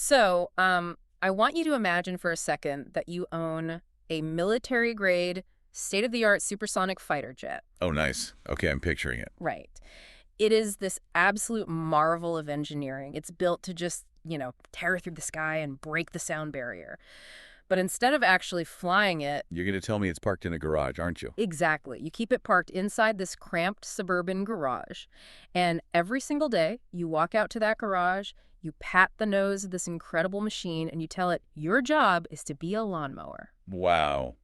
So, I want you to imagine for a second that you own a military-grade, state-of-the-art supersonic fighter jet. Oh, nice. Okay, I'm picturing it. Right. It is this absolute marvel of engineering. It's built to just, tear through the sky and break the sound barrier. But instead of actually flying it, You're going to tell me it's parked in a garage, aren't you? exactly, you keep it parked inside this cramped suburban garage. And every single day, you walk out to that garage, you pat the nose of this incredible machine, and you tell it your job is to be a lawnmower. Wow.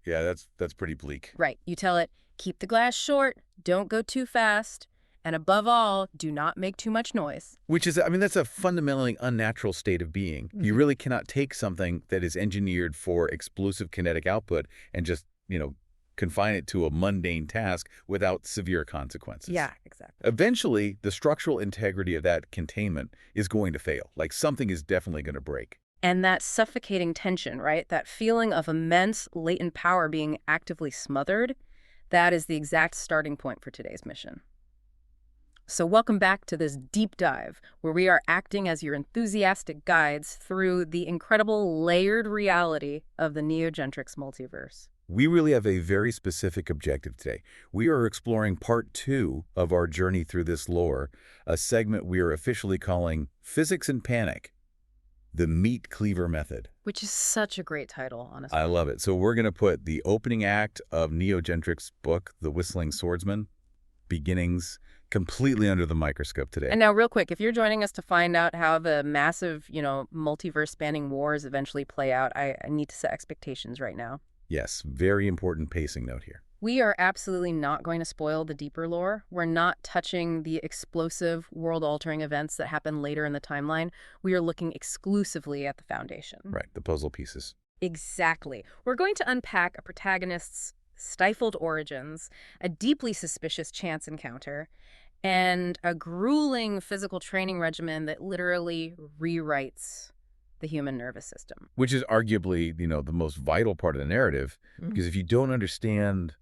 Yeah, that's pretty bleak. Right. You tell it, keep the glass short, don't go too fast, and above all, do not make too much noise. Which is, I mean, that's a fundamentally unnatural state of being. You really cannot take something that is engineered for explosive kinetic output and just, confine it to a mundane task without severe consequences. Yeah, exactly. Eventually, the structural integrity of that containment is going to fail. Like something is definitely going to break. And that suffocating tension, right? That feeling of immense latent power being actively smothered, that is the exact starting point for today's mission. So welcome back to this deep dive, where we are acting as your enthusiastic guides through the incredible layered reality of the Neo Gentrics Multiverse. We really have a very specific objective today. We are exploring part 2 of our journey through this lore, a segment we are officially calling Physics and Panic, the Meat Cleaver Method. Which is such a great title, honestly. I love it. So we're going to put the opening act of Neo Gentrics' book, The Whistling Swordsman, beginnings, completely under the microscope today. And now, real quick, if you're joining us to find out how the massive, multiverse-spanning wars eventually play out, I need to set expectations right now. Yes, very important pacing note here. We are absolutely not going to spoil the deeper lore. We're not touching the explosive, world-altering events that happen later in the timeline. We are looking exclusively at the foundation. Right, the puzzle pieces. Exactly. We're going to unpack a protagonist's stifled origins, a deeply suspicious chance encounter, and a grueling physical training regimen that literally rewrites the human nervous system. Which is arguably, the most vital part of the narrative, because if you don't understand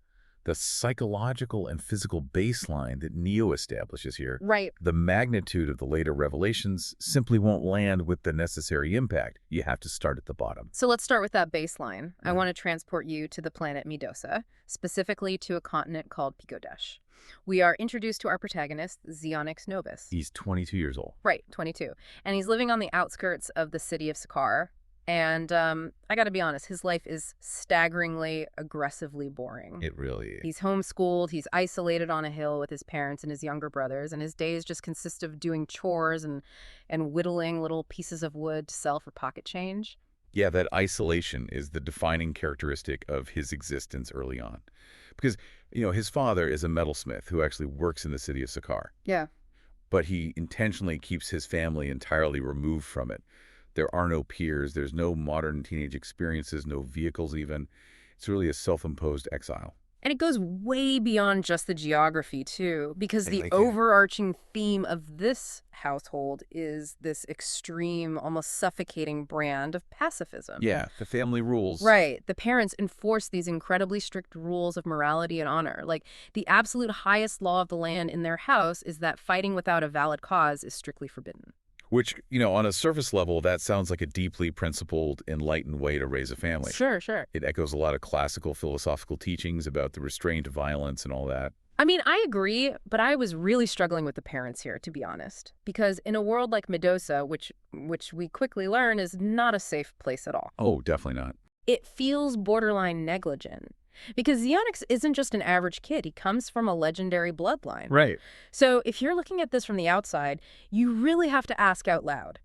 the psychological and physical baseline that Neo establishes here, right, the magnitude of the later revelations simply won't land with the necessary impact. You have to start at the bottom. So let's start with that baseline. I want to transport you to the planet Medosa, specifically to a continent called Picodesh. We are introduced to our protagonist, Xeonix Novus. He's 22 years old. Right, 22. And he's living on the outskirts of the city of Sakar. And I got to be honest, his life is staggeringly, aggressively boring. It really is. He's homeschooled, he's isolated on a hill with his parents and his younger brothers, and his days just consist of doing chores and whittling little pieces of wood to sell for pocket change. Yeah, that isolation is the defining characteristic of his existence early on. Because, his father is a metalsmith who actually works in the city of Sakar. Yeah. But he intentionally keeps his family entirely removed from it. There are no peers. There's no modern teenage experiences, no vehicles even. It's really a self-imposed exile. And it goes way beyond just the geography, too, because the Like overarching theme of this household is this extreme, almost suffocating brand of pacifism. Yeah, the family rules. Right. The parents enforce these incredibly strict rules of morality and honor. Like, the absolute highest law of the land in their house is that fighting without a valid cause is strictly forbidden. Which, on a surface level, that sounds like a deeply principled, enlightened way to raise a family. Sure. It echoes a lot of classical philosophical teachings about the restraint of violence and all that. I mean, I agree, but I was really struggling with the parents here, to be honest. Because in a world like Medosa, which we quickly learn is not a safe place at all. Oh, definitely not. It feels borderline negligent. Because Xeonix isn't just an average kid. He comes from a legendary bloodline. Right. So if you're looking at this from the outside, you really have to ask out loud,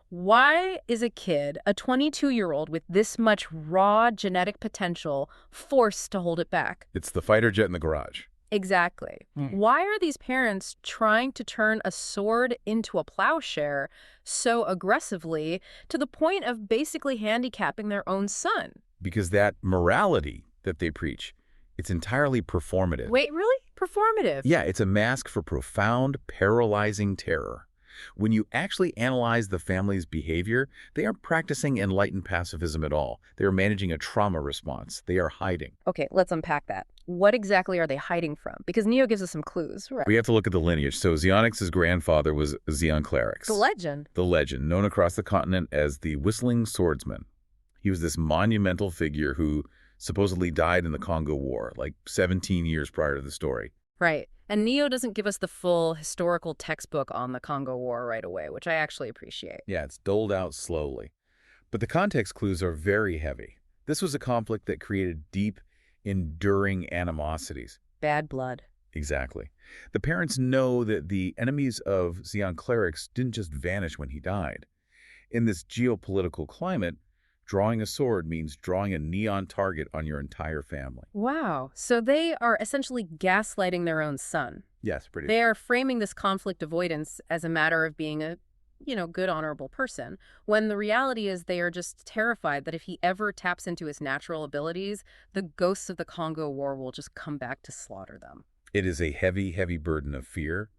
why is a kid, a 22-year-old with this much raw genetic potential, forced to hold it back? It's the fighter jet in the garage. Exactly. Why are these parents trying to turn a sword into a plowshare so aggressively to the point of basically handicapping their own son? Because that morality that they preach, it's entirely performative. Wait, really? Performative? Yeah, it's a mask for profound, paralyzing terror. When you actually analyze the family's behavior, they aren't practicing enlightened pacifism at all. They are managing a trauma response. They are hiding. Okay, let's unpack that. What exactly are they hiding from? Because Neo gives us some clues. Right. We have to look at the lineage. So Xeonix's grandfather was Xeonclarix. The legend. The legend, known across the continent as the Whistling Swordsman. He was this monumental figure who supposedly died in the Congo War, like 17 years prior to the story. Right. And Neo doesn't give us the full historical textbook on the Congo War right away, which I actually appreciate. Yeah, it's doled out slowly. But the context clues are very heavy. This was a conflict that created deep, enduring animosities. Bad blood. Exactly. The parents know that the enemies of Xeonclarix didn't just vanish when he died. In this geopolitical climate, drawing a sword means drawing a neon target on your entire family. Wow. So they are essentially gaslighting their own son. Yes, pretty. They are framing this conflict avoidance as a matter of being a, good, honorable person, when the reality is they are just terrified that if he ever taps into his natural abilities, the ghosts of the Congo War will just come back to slaughter them. It is a heavy, heavy burden of fear,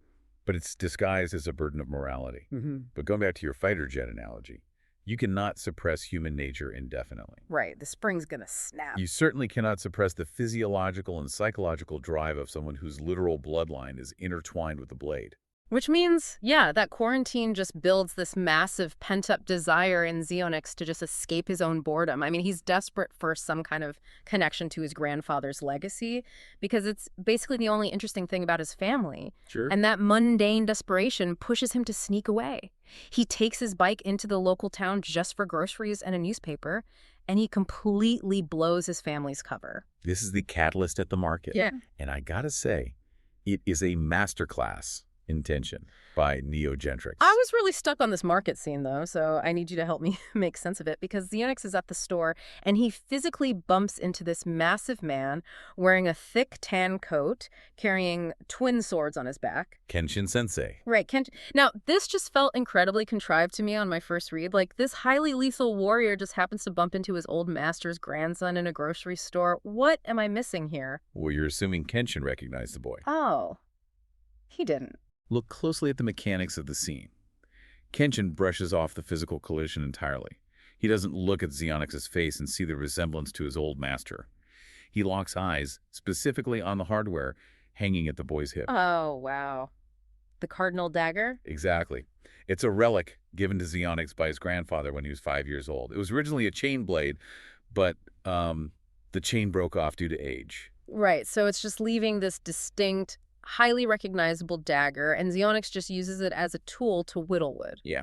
but it's disguised as a burden of morality. But going back to your fighter jet analogy, you cannot suppress human nature indefinitely. Right. The spring's gonna snap. You certainly cannot suppress the physiological and psychological drive of someone whose literal bloodline is intertwined with the blade. Which means, yeah, that quarantine just builds this massive pent-up desire in Xeonix to just escape his own boredom. I mean, he's desperate for some kind of connection to his grandfather's legacy because it's basically the only interesting thing about his family. Sure. And that mundane desperation pushes him to sneak away. He takes his bike into the local town just for groceries and a newspaper, and he completely blows his family's cover. This is the catalyst at the market. Yeah. And I gotta say, it is a masterclass in tension by Neo Gentrics. I was really stuck on this market scene, though, so I need you to help me make sense of it, because Xeonix is at the store, and he physically bumps into this massive man wearing a thick tan coat, carrying twin swords on his back. Kenshin Sensei. Right, Now, this just felt incredibly contrived to me on my first read. Like, this highly lethal warrior just happens to bump into his old master's grandson in a grocery store. What am I missing here? Well, you're assuming Kenshin recognized the boy. Oh, he didn't. Look closely at the mechanics of the scene. Kenshin brushes off the physical collision entirely. He doesn't look at Xeonix's face and see the resemblance to his old master. He locks eyes, specifically on the hardware, hanging at the boy's hip. Oh, wow. The cardinal dagger? Exactly. It's a relic given to Xeonix by his grandfather when he was 5 years old. It was originally a chain blade, but the chain broke off due to age. Right, so it's just leaving this distinct, highly recognizable dagger, and Xeonix just uses it as a tool to whittle wood. Yeah,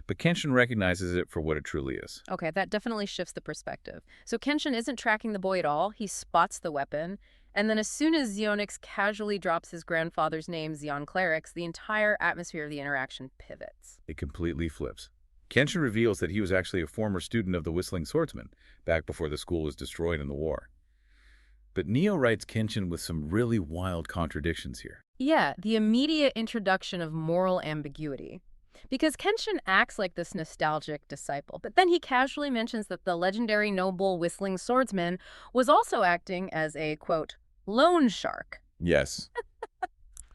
but Kenshin recognizes it for what it truly is. Okay, that definitely shifts the perspective. So Kenshin isn't tracking the boy at all. He spots the weapon, and then as soon as Xeonix casually drops his grandfather's name, Xeonclarix, the entire atmosphere of the interaction pivots. It completely flips. Kenshin reveals that he was actually a former student of the Whistling Swordsman, back before the school was destroyed in the war. But Neo writes Kenshin with some really wild contradictions here. Yeah, the immediate introduction of moral ambiguity. Because Kenshin acts like this nostalgic disciple, but then he casually mentions that the legendary noble Whistling Swordsman was also acting as a, quote, loan shark. Yes.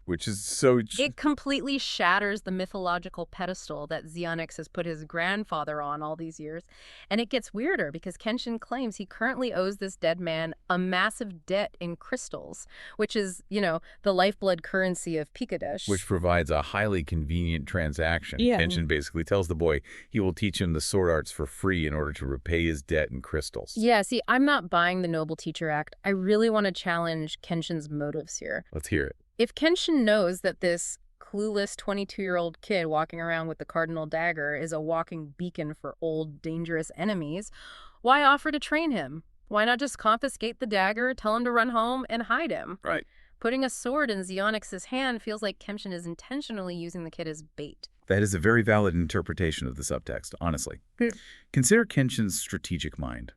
Which is so... It completely shatters the mythological pedestal that Xeonix has put his grandfather on all these years. And it gets weirder because Kenshin claims he currently owes this dead man a massive debt in crystals, which is, the lifeblood currency of Pikadesh. Which provides a highly convenient transaction. Yeah. Kenshin basically tells the boy he will teach him the sword arts for free in order to repay his debt in crystals. Yeah, see, I'm not buying the Noble Teacher Act. I really want to challenge Kenshin's motives here. Let's hear it. If Kenshin knows that this clueless 22-year-old kid walking around with the cardinal dagger is a walking beacon for old, dangerous enemies, why offer to train him? Why not just confiscate the dagger, tell him to run home, and hide him? Right. Putting a sword in Xeonix's hand feels like Kenshin is intentionally using the kid as bait. That is a very valid interpretation of the subtext, honestly. Consider Kenshin's strategic mind.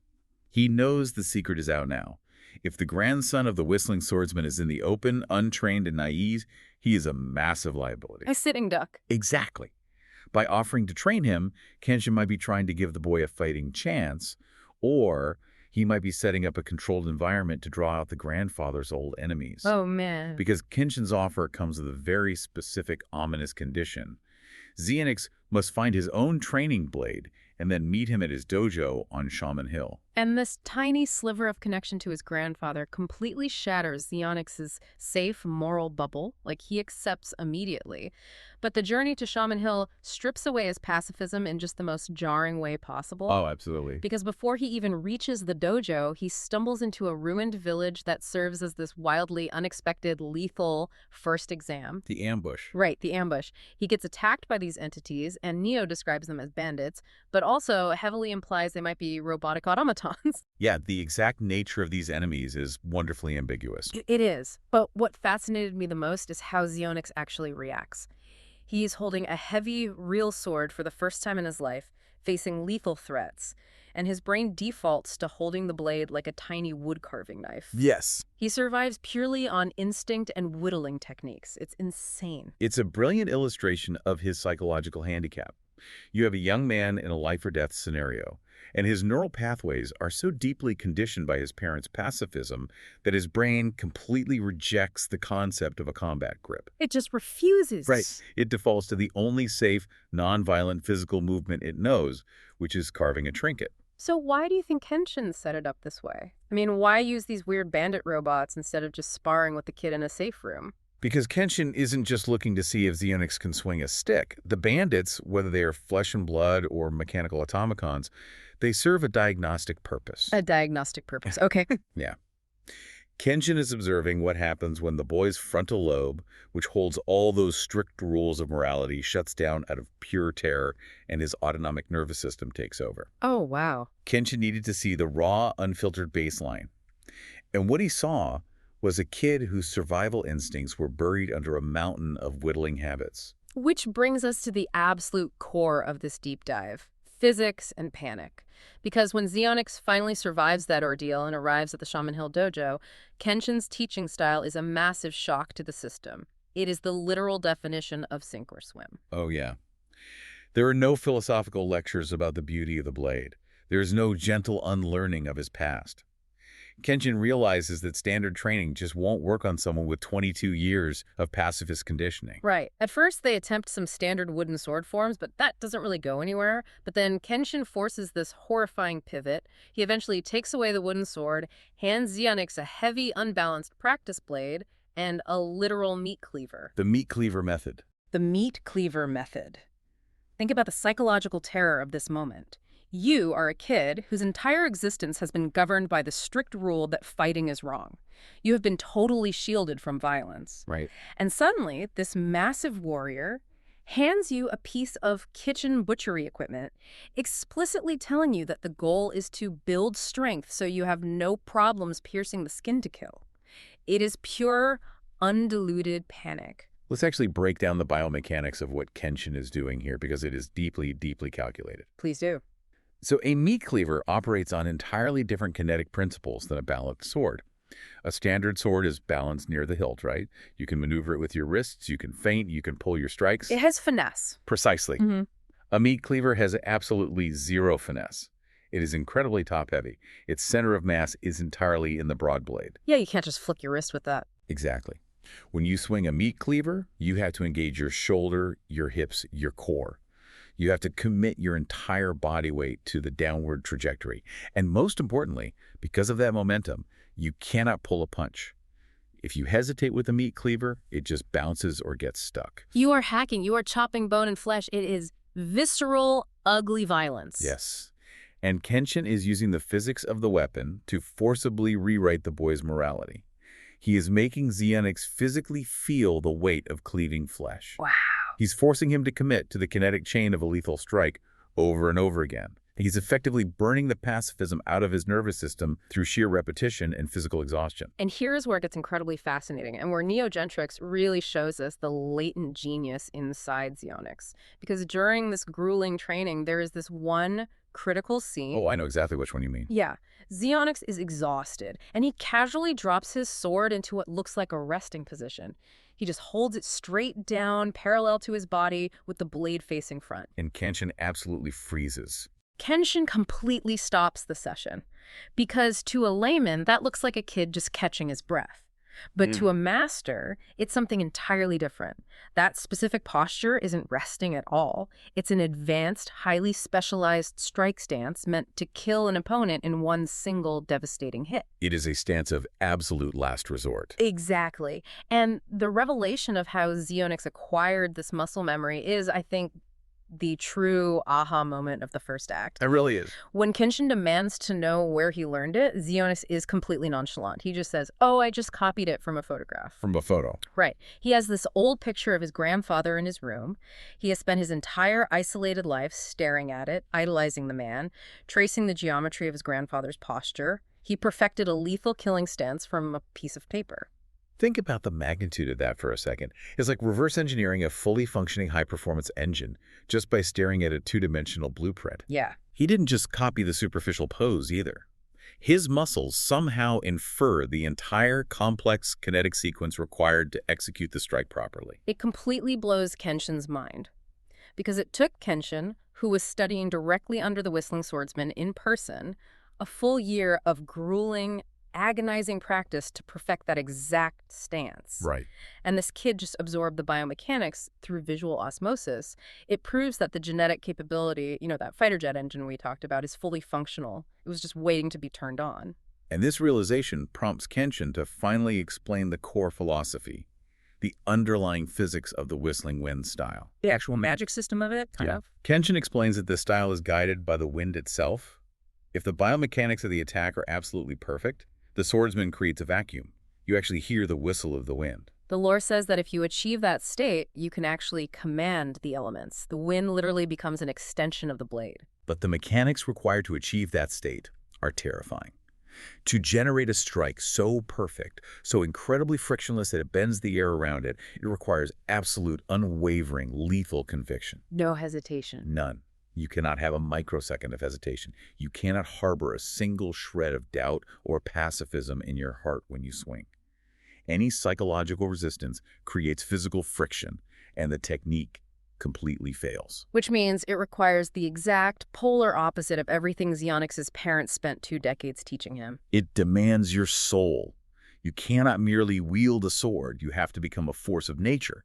He knows the secret is out now. If the grandson of the Whistling Swordsman is in the open, untrained, and naive, he is a massive liability. A sitting duck. Exactly. By offering to train him, Kenshin might be trying to give the boy a fighting chance, or he might be setting up a controlled environment to draw out the grandfather's old enemies. Oh, man. Because Kenshin's offer comes with a very specific, ominous condition. Xeonix must find his own training blade and then meet him at his dojo on Shaman Hill. And this tiny sliver of connection to his grandfather completely shatters Xeonix's safe moral bubble, like he accepts immediately. But the journey to Shaman Hill strips away his pacifism in just the most jarring way possible. Oh, absolutely. Because before he even reaches the dojo, he stumbles into a ruined village that serves as this wildly unexpected, lethal first exam. The ambush. Right, the ambush. He gets attacked by these entities, and Neo describes them as bandits, but also heavily implies they might be robotic automatons. Yeah, the exact nature of these enemies is wonderfully ambiguous. It is. But what fascinated me the most is how Xeonix actually reacts. He's holding a heavy, real sword for the first time in his life, facing lethal threats, and his brain defaults to holding the blade like a tiny wood-carving knife. Yes. He survives purely on instinct and whittling techniques. It's insane. It's a brilliant illustration of his psychological handicap. You have a young man in a life-or-death scenario, and his neural pathways are so deeply conditioned by his parents' pacifism that his brain completely rejects the concept of a combat grip. It just refuses. Right. It defaults to the only safe, non-violent physical movement it knows, which is carving a trinket. So why do you think Kenshin set it up this way? I mean, why use these weird bandit robots instead of just sparring with the kid in a safe room? Because Kenshin isn't just looking to see if Xeonix can swing a stick. The bandits, whether they are flesh and blood or mechanical automatons, they serve a diagnostic purpose. A diagnostic purpose. Okay. Yeah. Kenshin is observing what happens when the boy's frontal lobe, which holds all those strict rules of morality, shuts down out of pure terror and his autonomic nervous system takes over. Oh, wow. Kenshin needed to see the raw, unfiltered baseline. And what he saw was a kid whose survival instincts were buried under a mountain of whittling habits. Which brings us to the absolute core of this deep dive, physics and panic. Because when Xeonix finally survives that ordeal and arrives at the Shaman Hill dojo, Kenshin's teaching style is a massive shock to the system. It is the literal definition of sink or swim. Oh, yeah. There are no philosophical lectures about the beauty of the blade. There is no gentle unlearning of his past. Kenshin realizes that standard training just won't work on someone with 22 years of pacifist conditioning. Right. At first, they attempt some standard wooden sword forms, but that doesn't really go anywhere. But then Kenshin forces this horrifying pivot. He eventually takes away the wooden sword, hands Xeonix a heavy, unbalanced practice blade, and a literal meat cleaver. The meat cleaver method. The meat cleaver method. Think about the psychological terror of this moment. You are a kid whose entire existence has been governed by the strict rule that fighting is wrong. You have been totally shielded from violence. Right. And suddenly, this massive warrior hands you a piece of kitchen butchery equipment, explicitly telling you that the goal is to build strength so you have no problems piercing the skin to kill. It is pure, undiluted panic. Let's actually break down the biomechanics of what Kenshin is doing here because it is deeply, deeply calculated. Please do. So a meat cleaver operates on entirely different kinetic principles than a balanced sword. A standard sword is balanced near the hilt, right? You can maneuver it with your wrists, you can feint, you can pull your strikes. It has finesse. Precisely. Mm-hmm. A meat cleaver has absolutely zero finesse. It is incredibly top-heavy. Its center of mass is entirely in the broad blade. Yeah, you can't just flick your wrist with that. Exactly. When you swing a meat cleaver, you have to engage your shoulder, your hips, your core. You have to commit your entire body weight to the downward trajectory. And most importantly, because of that momentum, you cannot pull a punch. If you hesitate with a meat cleaver, it just bounces or gets stuck. You are hacking. You are chopping bone and flesh. It is visceral, ugly violence. Yes. And Kenshin is using the physics of the weapon to forcibly rewrite the boy's morality. He is making Xeonix physically feel the weight of cleaving flesh. Wow. He's forcing him to commit to the kinetic chain of a lethal strike over and over again. He's effectively burning the pacifism out of his nervous system through sheer repetition and physical exhaustion. And here's where it gets incredibly fascinating and where Neo Gentrics really shows us the latent genius inside Xeonix. Because during this grueling training, there is this one critical scene. Oh, I know exactly which one you mean. Yeah. Xeonix is exhausted, and he casually drops his sword into what looks like a resting position. He just holds it straight down, parallel to his body, with the blade facing front. And Kenshin absolutely freezes. Kenshin completely stops the session, because to a layman, that looks like a kid just catching his breath. But to a master, it's something entirely different. That specific posture isn't resting at all. It's an advanced, highly specialized strike stance meant to kill an opponent in one single devastating hit. It is a stance of absolute last resort. Exactly. And the revelation of how Xeonix acquired this muscle memory is, I think, the true aha moment of the first act. It really is. When Kenshin demands to know where he learned it, Xeonix is completely nonchalant. He just says, "Oh, I just copied it from a photograph." From a photo. Right. He has this old picture of his grandfather in his room. He has spent his entire isolated life staring at it, idolizing the man, tracing the geometry of his grandfather's posture. He perfected a lethal killing stance from a piece of paper. Think about the magnitude of that for a second. It's like reverse engineering a fully functioning high-performance engine just by staring at a two-dimensional blueprint. Yeah. He didn't just copy the superficial pose either. His muscles somehow infer the entire complex kinetic sequence required to execute the strike properly. It completely blows Kenshin's mind. Because it took Kenshin, who was studying directly under the Whistling Swordsman in person, a full year of grueling, agonizing practice to perfect that exact stance. Right. And this kid just absorbed the biomechanics through visual osmosis. It proves that the genetic capability, that fighter jet engine we talked about, is fully functional. It was just waiting to be turned on. And this realization prompts Kenshin to finally explain the core philosophy, the underlying physics of the Whistling Wind style. The actual magic system of it, kind of. Kenshin explains that this style is guided by the wind itself. If the biomechanics of the attack are absolutely perfect, the swordsman creates a vacuum. You actually hear the whistle of the wind. The lore says that if you achieve that state, you can actually command the elements. The wind literally becomes an extension of the blade. But the mechanics required to achieve that state are terrifying. To generate a strike so perfect, so incredibly frictionless that it bends the air around it, it requires absolute, unwavering, lethal conviction. No hesitation. None. You cannot have a microsecond of hesitation. You cannot harbor a single shred of doubt or pacifism in your heart when you swing. Any psychological resistance creates physical friction, and the technique completely fails. Which means it requires the exact polar opposite of everything Xeonix's parents spent 2 decades teaching him. It demands your soul. You cannot merely wield a sword. You have to become a force of nature.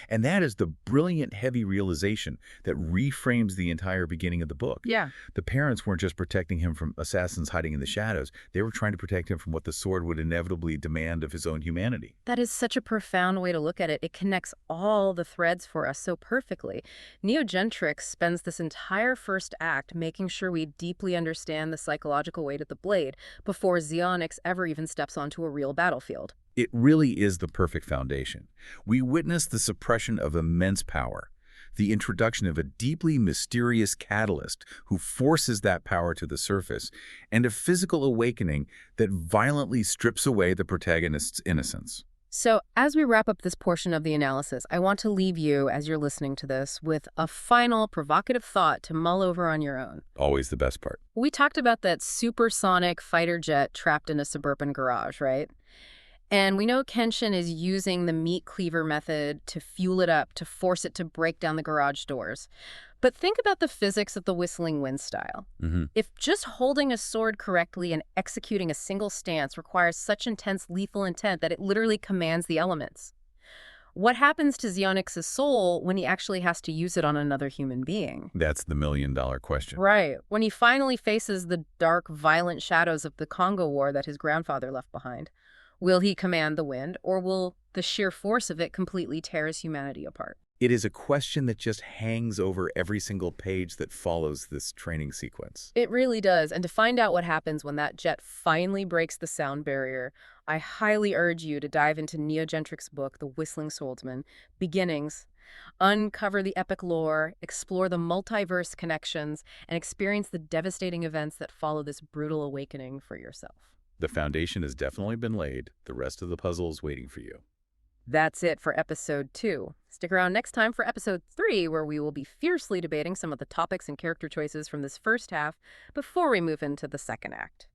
And that is the brilliant, heavy realization that reframes the entire beginning of the book. Yeah. The parents weren't just protecting him from assassins hiding in the shadows. They were trying to protect him from what the sword would inevitably demand of his own humanity. That is such a profound way to look at it. It connects all the threads for us so perfectly. Neo Gentrics spends this entire first act making sure we deeply understand the psychological weight of the blade before Xeonix ever even steps onto a real battlefield. It really is the perfect foundation. We witness the suppression of immense power, the introduction of a deeply mysterious catalyst who forces that power to the surface, and a physical awakening that violently strips away the protagonist's innocence. So, as we wrap up this portion of the analysis, I want to leave you, as you're listening to this, with a final provocative thought to mull over on your own. Always the best part. We talked about that supersonic fighter jet trapped in a suburban garage, right? And we know Kenshin is using the meat cleaver method to fuel it up, to force it to break down the garage doors. But think about the physics of the Whistling Wind style. If just holding a sword correctly and executing a single stance requires such intense lethal intent that it literally commands the elements, what happens to Xeonix's soul when he actually has to use it on another human being? That's the million-dollar question. Right. When he finally faces the dark, violent shadows of the Congo War that his grandfather left behind, will he command the wind, or will the sheer force of it completely tear his humanity apart? It is a question that just hangs over every single page that follows this training sequence. It really does. And to find out what happens when that jet finally breaks the sound barrier, I highly urge you to dive into Neo Gentrics' book, The Whistling Swordsman, Beginnings. Uncover the epic lore, explore the multiverse connections, and experience the devastating events that follow this brutal awakening for yourself. The foundation has definitely been laid. The rest of the puzzle is waiting for you. That's it for episode 2. Stick around next time for episode 3, where we will be fiercely debating some of the topics and character choices from this first half before we move into the second act.